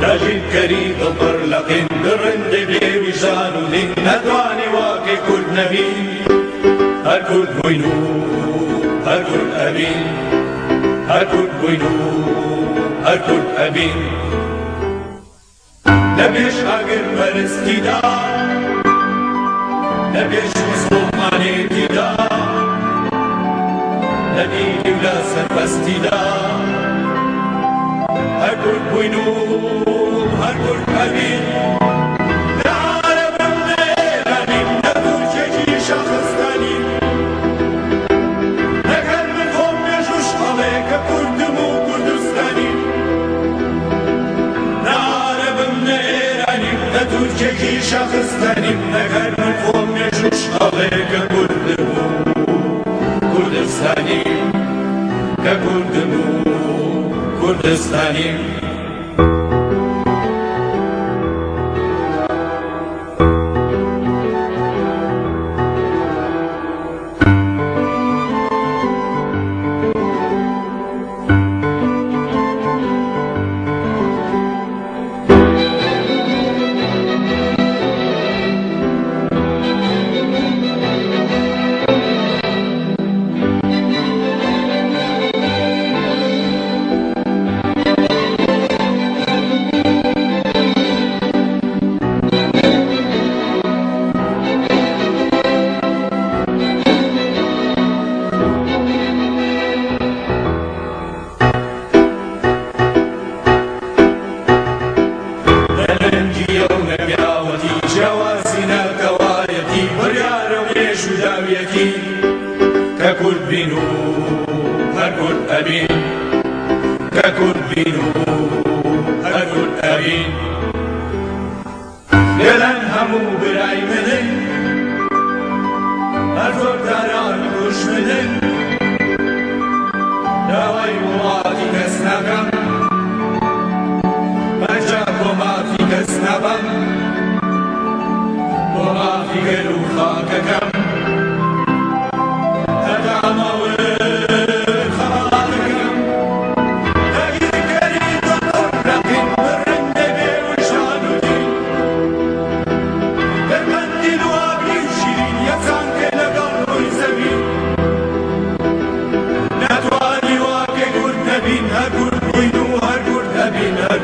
داژین کەری دڵبڕ لەقین درڕندی بێ ویژان و دین نەتوانی واقعی کورد نەبین هەر کورد بووین و هەر کورد ئەبین هەر کورد بووین و هەر کورد ئەبین لەبێش ئاگر پەرستیدا لەبێش مسڵمانێتیدا لە دیری و لە سەربەستیدا هەر کورد بووین و هەر کورد ئەبین لە عەرەبم لە ئێرانیم لە تورکێکی شاخستانیم ئەگەر من خۆم مێژوش هەڵێ کە کوردم و کوردستانیم لە عەرەبم لە ئێرانیم لە تورکێکی شاخستانیم ئەگەر من خۆم مێژوش هەڵێ کە کوردم و کوردستانیم کە کوردم و کوردستانیم کە کورد بین و هەر کورد ئەبین کە کورد بین و هەر کورد ئەبین گەلەن هەموو برای منن هەر زۆرداران دوژمنن داوای وڵاتی کەس ناکەم بەجا بۆ مافی کەس نەبەم بۆ مافی گەل و خاکەکەم هر کورد بووین و هەر کورد ئەبین هەر